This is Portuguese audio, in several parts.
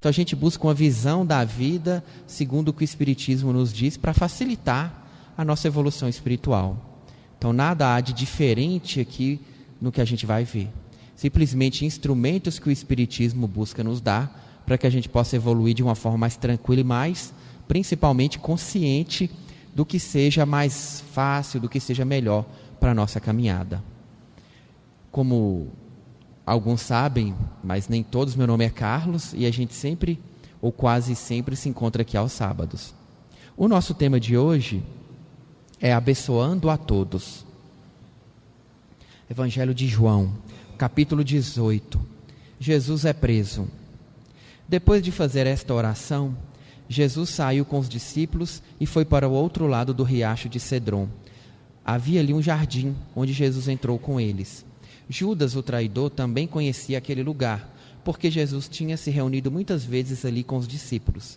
Então a gente busca uma visão da vida, segundo o que o Espiritismo nos diz, para facilitar a nossa evolução espiritual. Então nada há de diferente aqui no que a gente vai ver. Simplesmente instrumentos que o Espiritismo busca nos dar para que a gente possa evoluir de uma forma mais tranquila e mais, principalmente, consciente do que seja mais fácil, do que seja melhor para a nossa caminhada. Como alguns sabem, mas nem todos, meu nome é Carlos e a gente sempre, ou quase sempre, se encontra aqui aos sábados. O nosso tema de hoje é abençoando a todos. Evangelho de João, capítulo 18. Jesus é preso. Depois de fazer esta oração, Jesus saiu com os discípulos e foi para o outro lado do riacho de Cedron. Havia ali um jardim, onde Jesus entrou com eles. Judas, o traidor, também conhecia aquele lugar, porque Jesus tinha se reunido muitas vezes ali com os discípulos.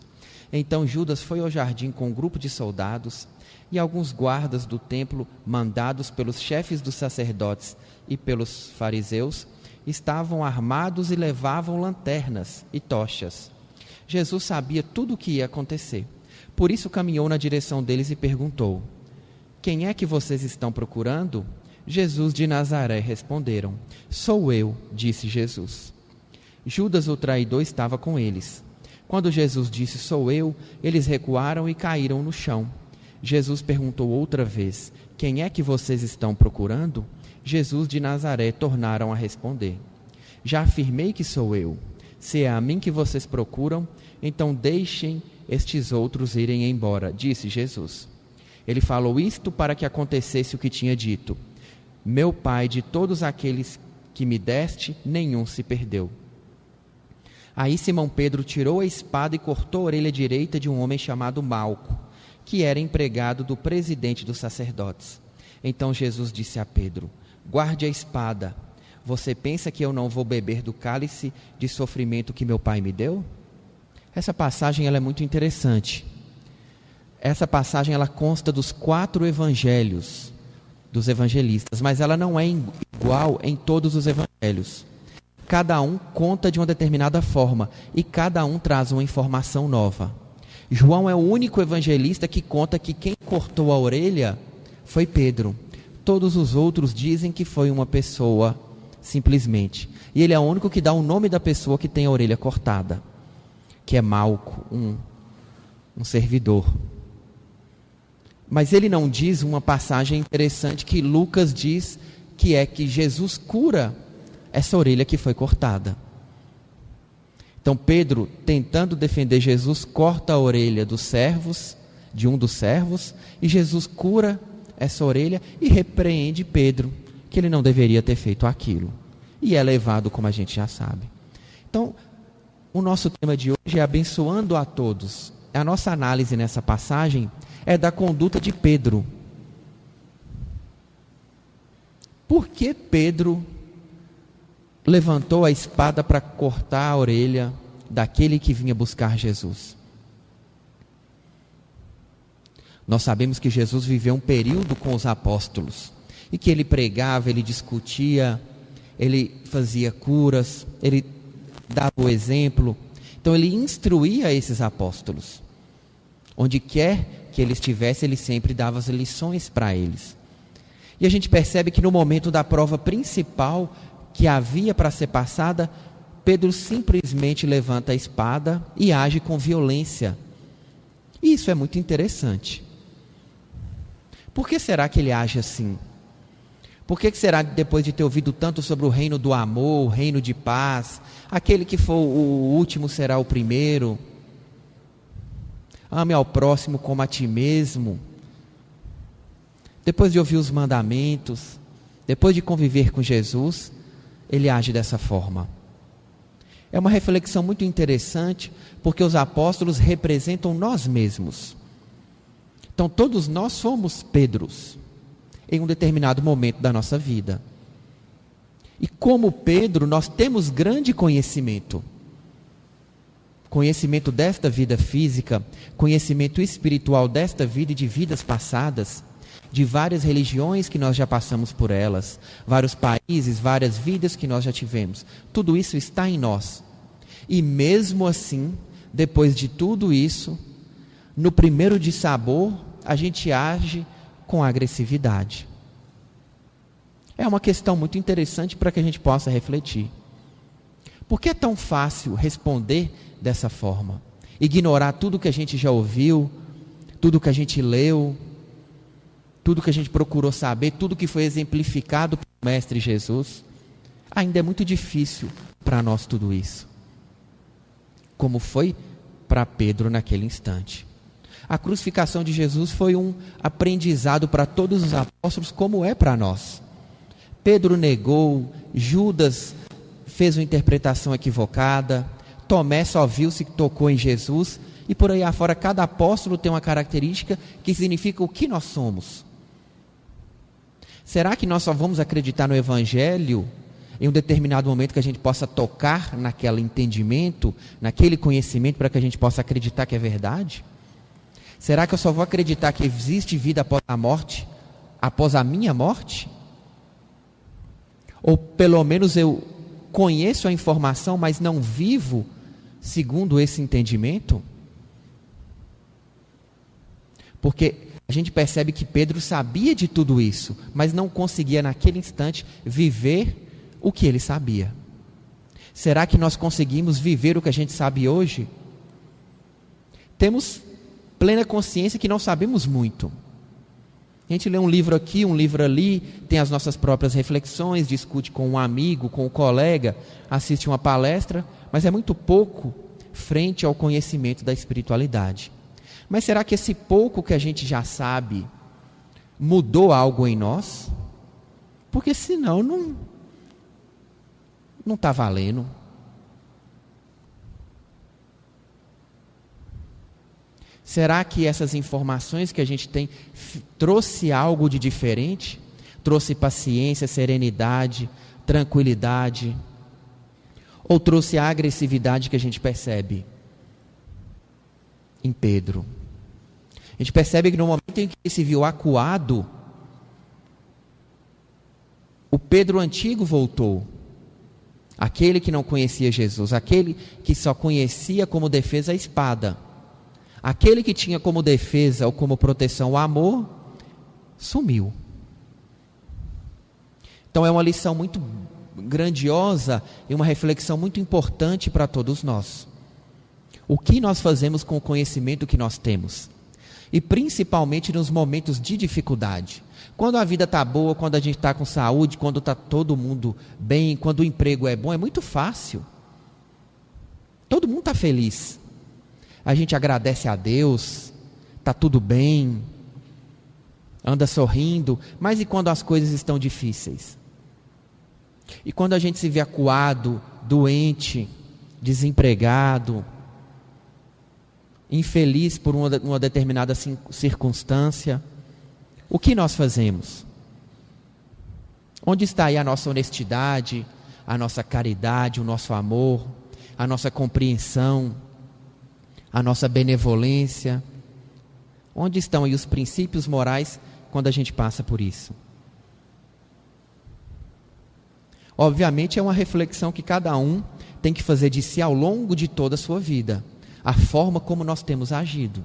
Então Judas foi ao jardim com um grupo de soldados e alguns guardas do templo, mandados pelos chefes dos sacerdotes e pelos fariseus, estavam armados e levavam lanternas e tochas. Jesus sabia tudo o que ia acontecer. Por isso caminhou na direção deles e perguntou: quem é que vocês estão procurando? Jesus de Nazaré, responderam. Sou eu, disse Jesus. Judas, o traidor, estava com eles. Quando Jesus disse, sou eu, eles recuaram e caíram no chão. Jesus perguntou outra vez, quem é que vocês estão procurando? Jesus de Nazaré, tornaram a responder. Já afirmei que sou eu. Se é a mim que vocês procuram, então deixem estes outros irem embora, disse Jesus. Ele falou isto para que acontecesse o que tinha dito. Meu Pai, de todos aqueles que me deste, nenhum se perdeu. Aí Simão Pedro tirou a espada e cortou a orelha direita de um homem chamado Malco, que era empregado do presidente dos sacerdotes. Então Jesus disse a Pedro, guarde a espada. Você pensa que eu não vou beber do cálice de sofrimento que meu Pai me deu? Essa passagem ela é muito interessante. Essa passagem ela consta dos 4 evangelhos, dos evangelistas, mas ela não é igual em todos os evangelhos. Cada um conta de uma determinada forma e cada um traz uma informação nova. João é o único evangelista que conta que quem cortou a orelha foi Pedro. Todos os outros dizem que foi uma pessoa, simplesmente. E ele é o único que dá o nome da pessoa que tem a orelha cortada, que é Malco, um servidor. Mas ele não diz uma passagem interessante que Lucas diz, que é que Jesus cura essa orelha que foi cortada. Então Pedro, tentando defender Jesus, corta a orelha de um dos servos, e Jesus cura essa orelha e repreende Pedro, que ele não deveria ter feito aquilo. E é levado, como a gente já sabe. Então, o nosso tema de hoje é abençoando a todos. A nossa análise nessa passagem é da conduta de Pedro. Por que Pedro levantou a espada para cortar a orelha daquele que vinha buscar Jesus? Nós sabemos que Jesus viveu um período com os apóstolos, e que ele pregava, ele discutia, ele fazia curas, ele dava o exemplo. Então ele instruía esses apóstolos. Onde quer que ele estivesse, ele sempre dava as lições para eles. E a gente percebe que no momento da prova principal que havia para ser passada, Pedro simplesmente levanta a espada e age com violência. E isso é muito interessante. Por que será que ele age assim? Por que será que depois de ter ouvido tanto sobre o reino do amor, o reino de paz, aquele que for o último será o primeiro, ame ao próximo como a ti mesmo, depois de ouvir os mandamentos, depois de conviver com Jesus, ele age dessa forma? É uma reflexão muito interessante, porque os apóstolos representam nós mesmos. Então todos nós somos Pedros, em um determinado momento da nossa vida. E como Pedro, nós temos grande conhecimento. Conhecimento desta vida física, conhecimento espiritual desta vida e de vidas passadas, de várias religiões que nós já passamos por elas, vários países, várias vidas que nós já tivemos. Tudo isso está em nós. E mesmo assim, depois de tudo isso, no primeiro dissabor, a gente age com agressividade. É uma questão muito interessante para que a gente possa refletir. Por que é tão fácil responder dessa forma? Ignorar tudo que a gente já ouviu, tudo que a gente leu, tudo que a gente procurou saber, tudo que foi exemplificado pelo Mestre Jesus. Ainda é muito difícil para nós tudo isso. Como foi para Pedro naquele instante. A crucificação de Jesus foi um aprendizado para todos os apóstolos, como é para nós. Pedro negou, Judas fez uma interpretação equivocada, Tomé só viu se tocou em Jesus, e por aí afora cada apóstolo tem uma característica que significa o que nós somos. Será que nós só vamos acreditar no Evangelho em um determinado momento que a gente possa tocar naquele entendimento, naquele conhecimento, para que a gente possa acreditar que é verdade? Será que eu só vou acreditar que existe vida após a morte, após a minha morte? Ou pelo menos eu conheço a informação, mas não vivo segundo esse entendimento? Porque a gente percebe que Pedro sabia de tudo isso, mas não conseguia naquele instante viver o que ele sabia. Será que nós conseguimos viver o que a gente sabe hoje? Temos plena consciência que não sabemos muito. A gente lê um livro aqui, um livro ali, tem as nossas próprias reflexões, discute com um amigo, com um colega, assiste uma palestra, mas é muito pouco frente ao conhecimento da espiritualidade. Mas será que esse pouco que a gente já sabe mudou algo em nós? Porque senão não está valendo. Será que essas informações que a gente tem trouxe algo de diferente? Trouxe paciência, serenidade, tranquilidade? Ou trouxe a agressividade que a gente percebe em Pedro? A gente percebe que no momento em que ele se viu acuado, o Pedro antigo voltou. Aquele que não conhecia Jesus, aquele que só conhecia como defesa a espada, aquele que tinha como defesa ou como proteção o amor, sumiu. Então é uma lição muito grandiosa e uma reflexão muito importante para todos nós. O que nós fazemos com o conhecimento que nós temos? E principalmente nos momentos de dificuldade. Quando a vida está boa, quando a gente está com saúde, quando está todo mundo bem, quando o emprego é bom, é muito fácil. Todo mundo está feliz. A gente agradece a Deus, está tudo bem, anda sorrindo, mas e quando as coisas estão difíceis? E quando a gente se vê acuado, doente, desempregado, infeliz por uma determinada circunstância, o que nós fazemos? Onde está aí a nossa honestidade, a nossa caridade, o nosso amor, a nossa compreensão, a nossa benevolência? Onde estão aí os princípios morais quando a gente passa por isso? Obviamente é uma reflexão que cada um tem que fazer de si ao longo de toda a sua vida, a forma como nós temos agido.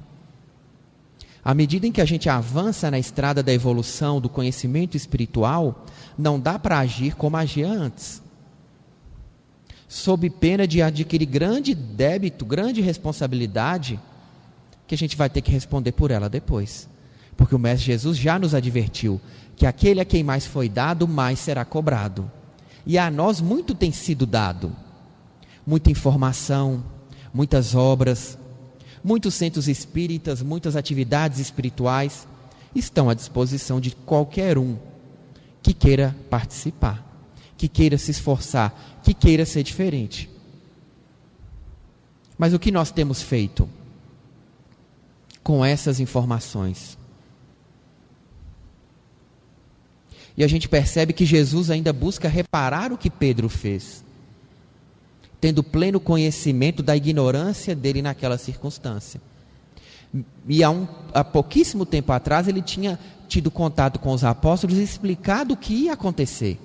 À medida em que a gente avança na estrada da evolução, do conhecimento espiritual, não dá para agir como agia antes. Sob pena de adquirir grande débito, grande responsabilidade, que a gente vai ter que responder por ela depois. Porque o Mestre Jesus já nos advertiu que aquele a quem mais foi dado, mais será cobrado. E a nós muito tem sido dado. Muita informação, muitas obras, muitos centros espíritas, muitas atividades espirituais estão à disposição de qualquer um que queira participar, que queira se esforçar, que queira ser diferente. Mas o que nós temos feito com essas informações? E a gente percebe que Jesus ainda busca reparar o que Pedro fez, tendo pleno conhecimento da ignorância dele naquela circunstância. E há pouquíssimo tempo atrás ele tinha tido contato com os apóstolos e explicado o que ia acontecer.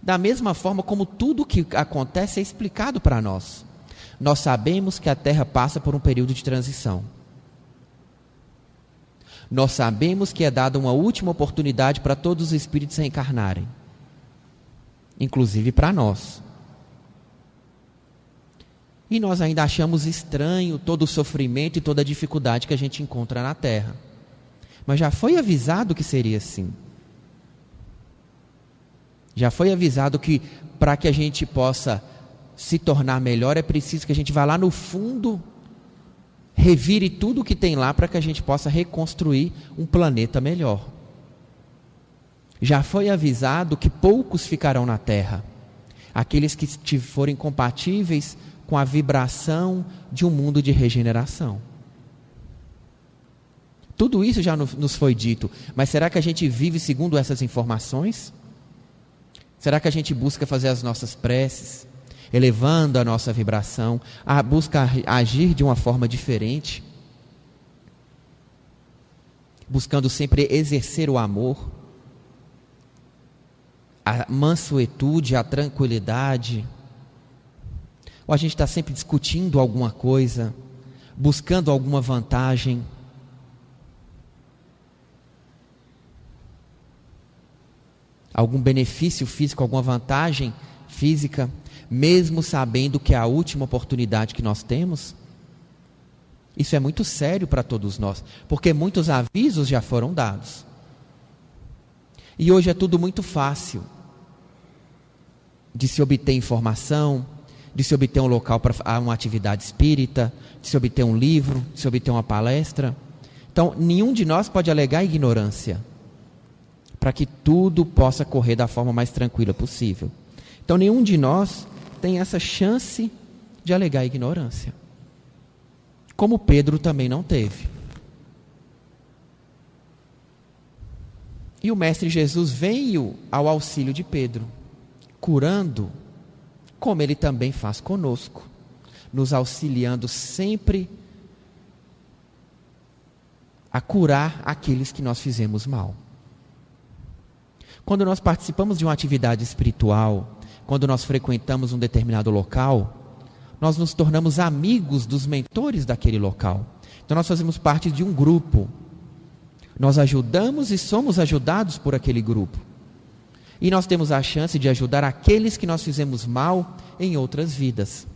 Da mesma forma como tudo o que acontece é explicado para nós. Nós sabemos que a Terra passa por um período de transição. Nós sabemos que é dada uma última oportunidade para todos os espíritos reencarnarem, inclusive para nós. E nós ainda achamos estranho todo o sofrimento e toda a dificuldade que a gente encontra na Terra. Mas já foi avisado que seria assim. Já foi avisado que para que a gente possa se tornar melhor é preciso que a gente vá lá no fundo, revire tudo o que tem lá para que a gente possa reconstruir um planeta melhor. Já foi avisado que poucos ficarão na Terra. Aqueles que forem compatíveis com a vibração de um mundo de regeneração. Tudo isso já nos foi dito, mas será que a gente vive segundo essas informações? Será que a gente busca fazer as nossas preces, elevando a nossa vibração, busca agir de uma forma diferente, buscando sempre exercer o amor, a mansuetude, a tranquilidade? Ou a gente está sempre discutindo alguma coisa, buscando alguma vantagem? Algum benefício físico, alguma vantagem física, mesmo sabendo que é a última oportunidade que nós temos? Isso é muito sério para todos nós, porque muitos avisos já foram dados. E hoje é tudo muito fácil de se obter informação, de se obter um local para uma atividade espírita, de se obter um livro, de se obter uma palestra. Então, nenhum de nós pode alegar ignorância, para que tudo possa correr da forma mais tranquila possível. Então, nenhum de nós tem essa chance de alegar ignorância. Como Pedro também não teve. E o Mestre Jesus veio ao auxílio de Pedro, curando, como Ele também faz conosco, nos auxiliando sempre a curar aqueles que nós fizemos mal. Quando nós participamos de uma atividade espiritual, quando nós frequentamos um determinado local, nós nos tornamos amigos dos mentores daquele local. Então nós fazemos parte de um grupo. Nós ajudamos e somos ajudados por aquele grupo. E nós temos a chance de ajudar aqueles que nós fizemos mal em outras vidas.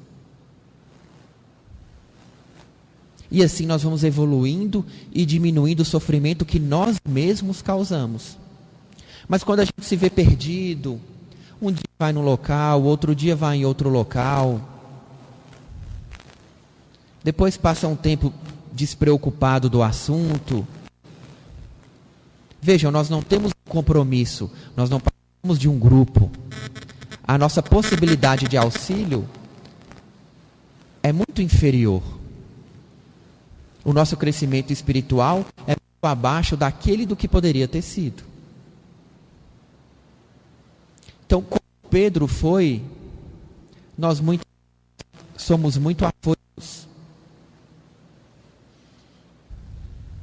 E assim nós vamos evoluindo e diminuindo o sofrimento que nós mesmos causamos. Mas quando a gente se vê perdido, um dia vai num local, outro dia vai em outro local, depois passa um tempo despreocupado do assunto. Vejam, nós não temos um compromisso, nós não participamos de um grupo. A nossa possibilidade de auxílio é muito inferior. O nosso crescimento espiritual é muito abaixo daquele do que poderia ter sido. Então, como Pedro foi, nós somos muito afoitos.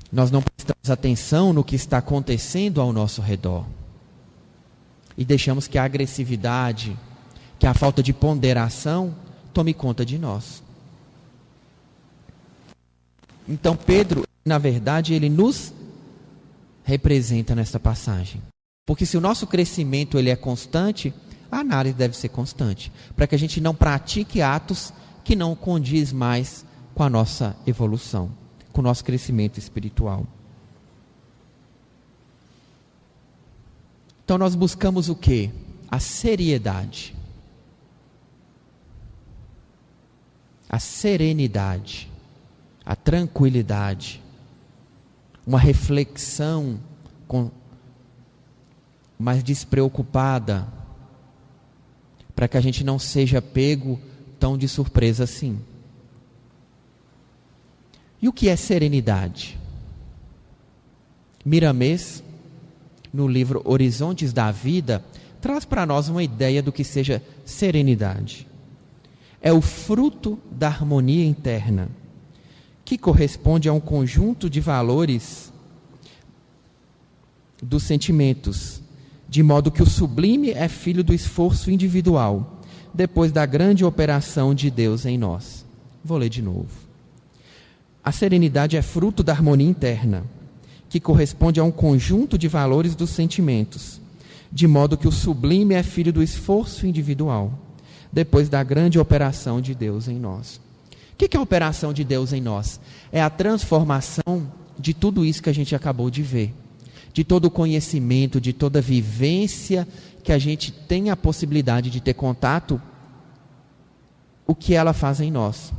Nós não prestamos atenção no que está acontecendo ao nosso redor. E deixamos que a agressividade, que a falta de ponderação, tome conta de nós. Então, Pedro, na verdade, ele nos representa nesta passagem. Porque se o nosso crescimento ele é constante, a análise deve ser constante, para que a gente não pratique atos que não condiz mais com a nossa evolução, com o nosso crescimento espiritual. Então nós buscamos o quê? A seriedade, a serenidade, a tranquilidade, uma reflexão mais despreocupada, para que a gente não seja pego tão de surpresa assim. E o que é serenidade? Miramês, no livro Horizontes da Vida, traz para nós uma ideia do que seja serenidade. É o fruto da harmonia interna, que corresponde a um conjunto de valores dos sentimentos, de modo que o sublime é filho do esforço individual, depois da grande operação de Deus em nós. Vou ler de novo. A serenidade é fruto da harmonia interna, que corresponde a um conjunto de valores dos sentimentos, de modo que o sublime é filho do esforço individual, depois da grande operação de Deus em nós. O que é a operação de Deus em nós? É a transformação de tudo isso que a gente acabou de ver, de todo o conhecimento, de toda a vivência que a gente tem a possibilidade de ter contato, o que ela faz em nós.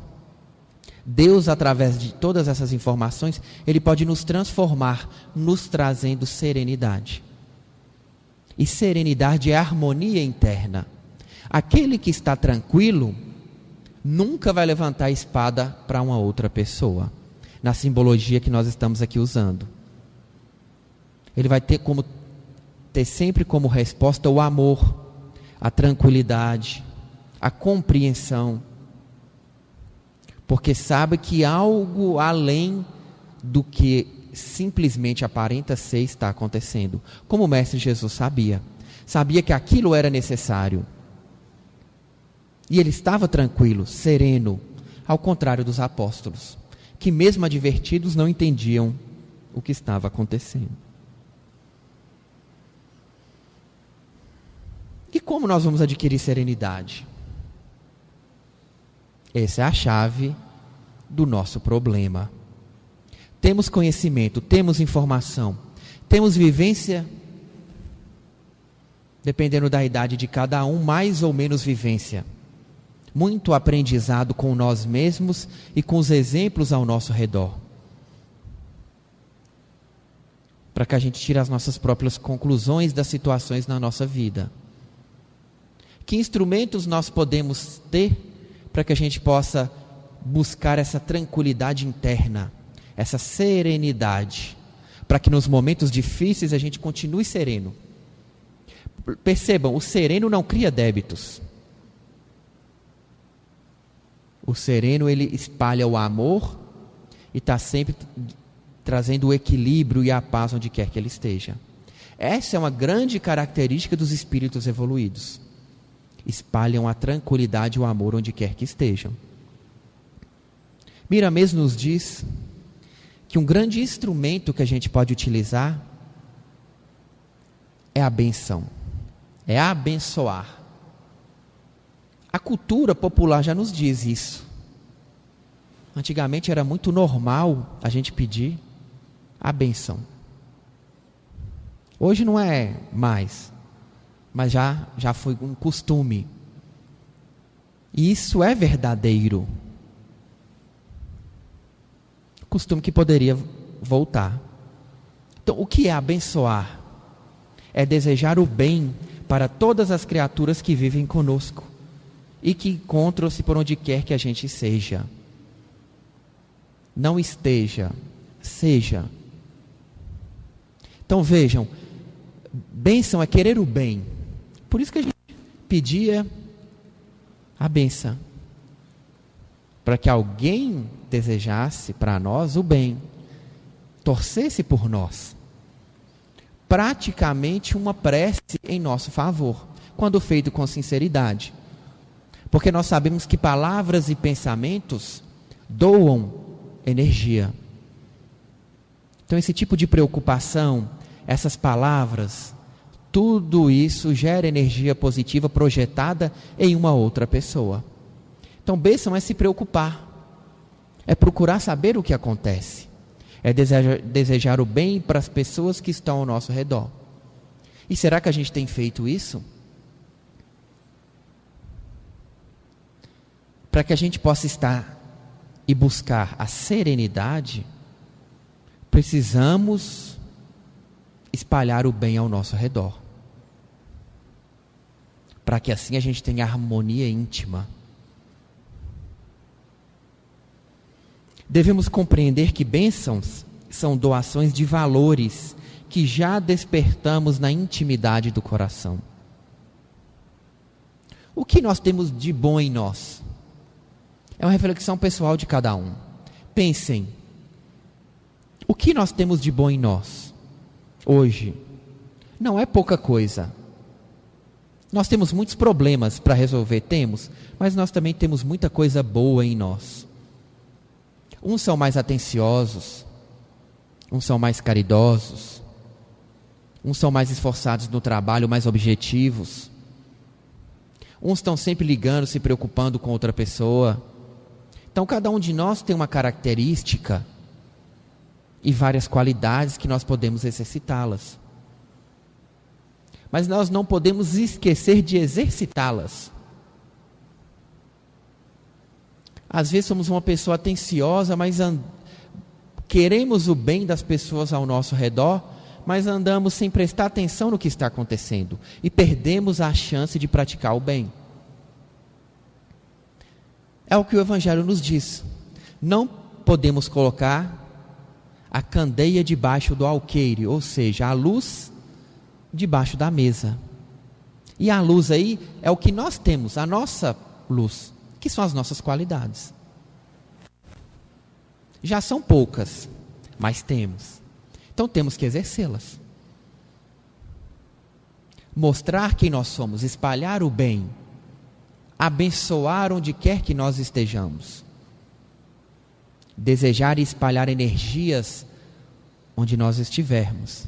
Deus, através de todas essas informações, Ele pode nos transformar, nos trazendo serenidade. E serenidade é harmonia interna. Aquele que está tranquilo nunca vai levantar a espada para uma outra pessoa, na simbologia que nós estamos aqui usando. Ele vai ter sempre como resposta o amor, a tranquilidade, a compreensão, porque sabe que algo além do que simplesmente aparenta ser está acontecendo. Como o Mestre Jesus sabia que aquilo era necessário. E ele estava tranquilo, sereno, ao contrário dos apóstolos, que mesmo advertidos não entendiam o que estava acontecendo. E como nós vamos adquirir serenidade? Essa é a chave do nosso problema. Temos conhecimento, temos informação, temos vivência, dependendo da idade de cada um, mais ou menos vivência. Muito aprendizado com nós mesmos e com os exemplos ao nosso redor. Para que a gente tire as nossas próprias conclusões das situações na nossa vida. Que instrumentos nós podemos ter para que a gente possa buscar essa tranquilidade interna, essa serenidade, para que nos momentos difíceis a gente continue sereno. Percebam, o sereno não cria débitos. O sereno, ele espalha o amor e está sempre trazendo o equilíbrio e a paz onde quer que ele esteja. Essa é uma grande característica dos espíritos evoluídos. Espalham a tranquilidade e o amor onde quer que estejam. Miramês nos diz que um grande instrumento que a gente pode utilizar é a benção, é abençoar. A cultura popular já nos diz isso. Antigamente era muito normal a gente pedir a bênção. Hoje não é mais, mas já foi um costume. E isso é verdadeiro. Costume que poderia voltar. Então, o que é abençoar? É desejar o bem para todas as criaturas que vivem conosco e que encontram-se por onde quer que a gente seja. Não esteja, seja. Então vejam, bênção é querer o bem. Por isso que a gente pedia a bênção. Para que alguém desejasse para nós o bem, torcesse por nós. Praticamente uma prece em nosso favor, quando feito com sinceridade. Porque nós sabemos que palavras e pensamentos doam energia. Então esse tipo de preocupação, essas palavras, tudo isso gera energia positiva projetada em uma outra pessoa. Então bênção é se preocupar, é procurar saber o que acontece, é desejar o bem para as pessoas que estão ao nosso redor. E será que a gente tem feito isso? Para que a gente possa estar e buscar a serenidade, precisamos espalhar o bem ao nosso redor. Para que assim a gente tenha harmonia íntima. Devemos compreender que bênçãos são doações de valores que já despertamos na intimidade do coração. O que nós temos de bom em nós? É uma reflexão pessoal de cada um. Pensem, o que nós temos de bom em nós, hoje? Não é pouca coisa. Nós temos muitos problemas para resolver, temos, mas nós também temos muita coisa boa em nós. Uns são mais atenciosos, uns são mais caridosos, uns são mais esforçados no trabalho, mais objetivos. Uns estão sempre ligando, se preocupando com outra pessoa. Então, cada um de nós tem uma característica e várias qualidades que nós podemos exercitá-las. Mas nós não podemos esquecer de exercitá-las. Às vezes somos uma pessoa atenciosa, mas queremos o bem das pessoas ao nosso redor, mas andamos sem prestar atenção no que está acontecendo e perdemos a chance de praticar o bem. É o que o Evangelho nos diz. Não podemos colocar a candeia debaixo do alqueire, ou seja, a luz debaixo da mesa. E a luz aí é o que nós temos, a nossa luz, que são as nossas qualidades. Já são poucas, mas temos. Então temos que exercê-las. Mostrar quem nós somos, espalhar o bem, abençoar onde quer que nós estejamos. Desejar e espalhar energias onde nós estivermos.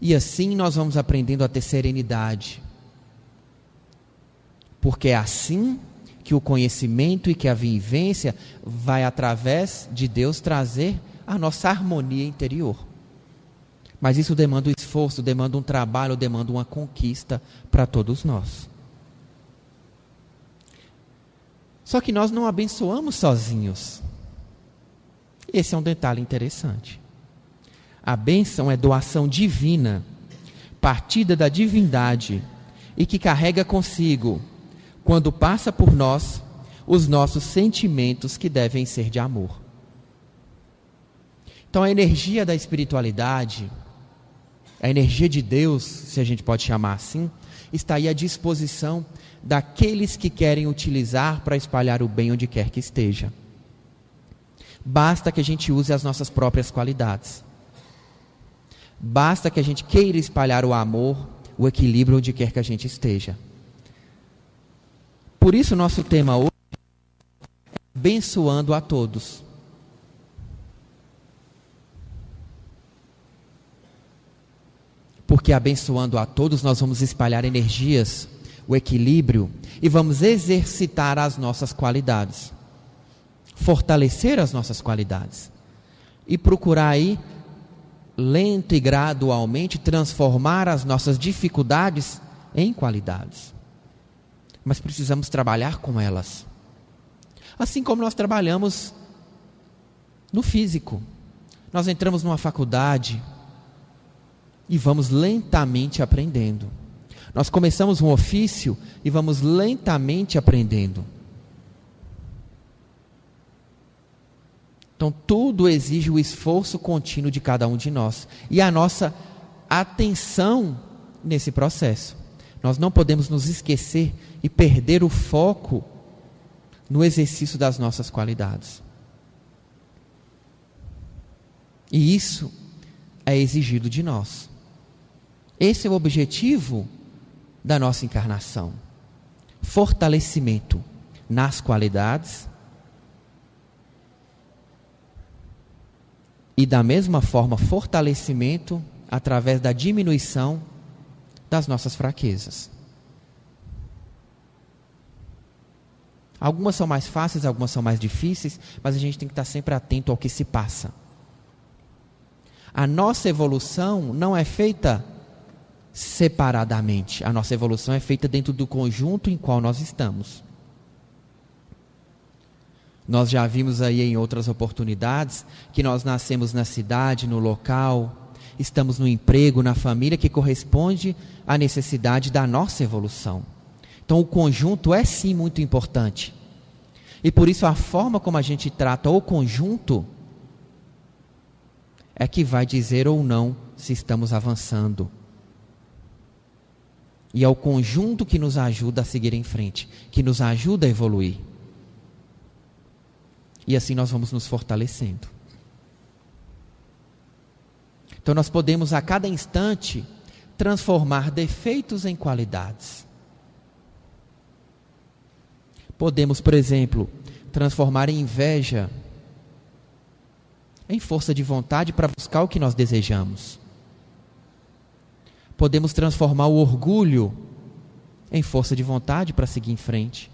E assim nós vamos aprendendo a ter serenidade. Porque é assim que o conhecimento e que a vivência vai, através de Deus, trazer a nossa harmonia interior. Mas isso demanda um esforço, demanda um trabalho, demanda uma conquista para todos nós. Só que nós não abençoamos sozinhos. Esse é um detalhe interessante. A bênção é doação divina, partida da divindade, e que carrega consigo, quando passa por nós, os nossos sentimentos que devem ser de amor. Então a energia da espiritualidade, a energia de Deus, se a gente pode chamar assim, está aí à disposição daqueles que querem utilizar para espalhar o bem onde quer que esteja. Basta que a gente use as nossas próprias qualidades. Basta que a gente queira espalhar o amor, o equilíbrio onde quer que a gente esteja. Por isso nosso tema hoje é abençoando a todos. Porque abençoando a todos nós vamos espalhar energias, o equilíbrio, e vamos exercitar as nossas qualidades. Fortalecer as nossas qualidades. E procurar aí, lento e gradualmente, transformar as nossas dificuldades em qualidades. Mas precisamos trabalhar com elas. Assim como nós trabalhamos no físico. Nós entramos numa faculdade e vamos lentamente aprendendo. Nós começamos um ofício e vamos lentamente aprendendo. Então tudo exige o esforço contínuo de cada um de nós e a nossa atenção nesse processo. Nós não podemos nos esquecer e perder o foco no exercício das nossas qualidades. E isso é exigido de nós. Esse é o objetivo da nossa encarnação. Fortalecimento nas qualidades e, da mesma forma, fortalecimento através da diminuição das nossas fraquezas. Algumas são mais fáceis, algumas são mais difíceis, mas a gente tem que estar sempre atento ao que se passa. A nossa evolução não é feita separadamente. A nossa evolução é feita dentro do conjunto em qual nós estamos. Nós já vimos aí em outras oportunidades que nós nascemos na cidade, no local, estamos no emprego, na família, que corresponde à necessidade da nossa evolução. Então o conjunto é sim muito importante. E por isso a forma como a gente trata o conjunto é que vai dizer ou não se estamos avançando. E é o conjunto que nos ajuda a seguir em frente, que nos ajuda a evoluir. E assim nós vamos nos fortalecendo. Então nós podemos a cada instante transformar defeitos em qualidades. Podemos, por exemplo, transformar a inveja em força de vontade para buscar o que nós desejamos. Podemos transformar o orgulho em força de vontade para seguir em frente.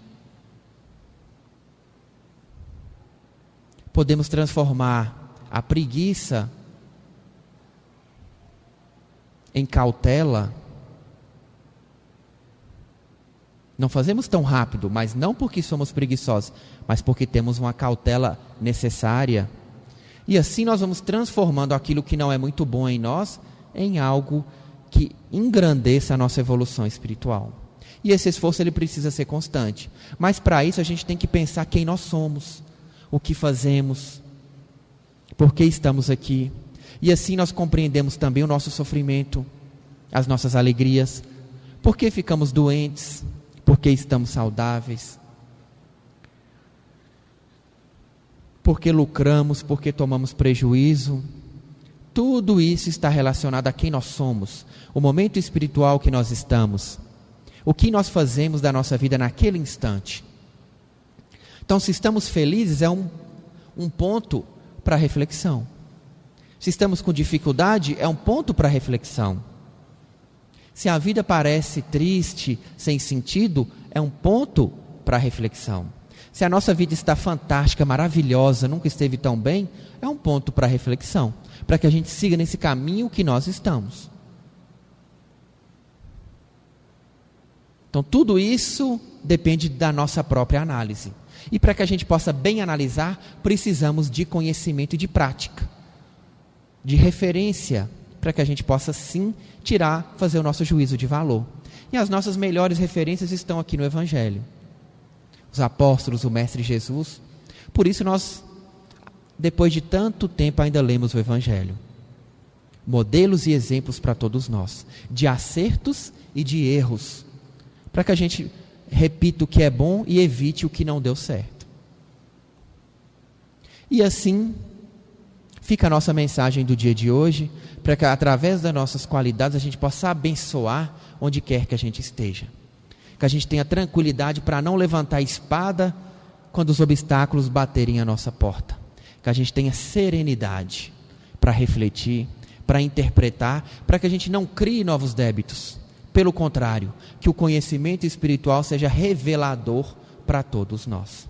Podemos transformar a preguiça em cautela. Não fazemos tão rápido, mas não porque somos preguiçosos, mas porque temos uma cautela necessária. E assim nós vamos transformando aquilo que não é muito bom em nós em algo que engrandeça a nossa evolução espiritual. E esse esforço ele precisa ser constante. Mas para isso a gente tem que pensar quem nós somos, o que fazemos, por que estamos aqui. E assim nós compreendemos também o nosso sofrimento, as nossas alegrias, por que ficamos doentes, por que estamos saudáveis, por que lucramos, por que tomamos prejuízo. Tudo isso está relacionado a quem nós somos, o momento espiritual que nós estamos, o que nós fazemos da nossa vida naquele instante. Então, se estamos felizes, é um ponto para reflexão. Se estamos com dificuldade, é um ponto para reflexão. Se a vida parece triste, sem sentido, é um ponto para reflexão. Se a nossa vida está fantástica, maravilhosa, nunca esteve tão bem, é um ponto para reflexão, para que a gente siga nesse caminho que nós estamos. Então, tudo isso depende da nossa própria análise. E para que a gente possa bem analisar, precisamos de conhecimento e de prática, de referência, para que a gente possa sim fazer o nosso juízo de valor. E as nossas melhores referências estão aqui no Evangelho. Os apóstolos, o Mestre Jesus. Por isso nós, depois de tanto tempo, ainda lemos o Evangelho. Modelos e exemplos para todos nós, de acertos e de erros, para que a gente repita o que é bom e evite o que não deu certo. E assim fica a nossa mensagem do dia de hoje, para que através das nossas qualidades a gente possa abençoar onde quer que a gente esteja. Que a gente tenha tranquilidade para não levantar a espada quando os obstáculos baterem à nossa porta. Que a gente tenha serenidade para refletir, para interpretar, para que a gente não crie novos débitos. Pelo contrário, que o conhecimento espiritual seja revelador para todos nós.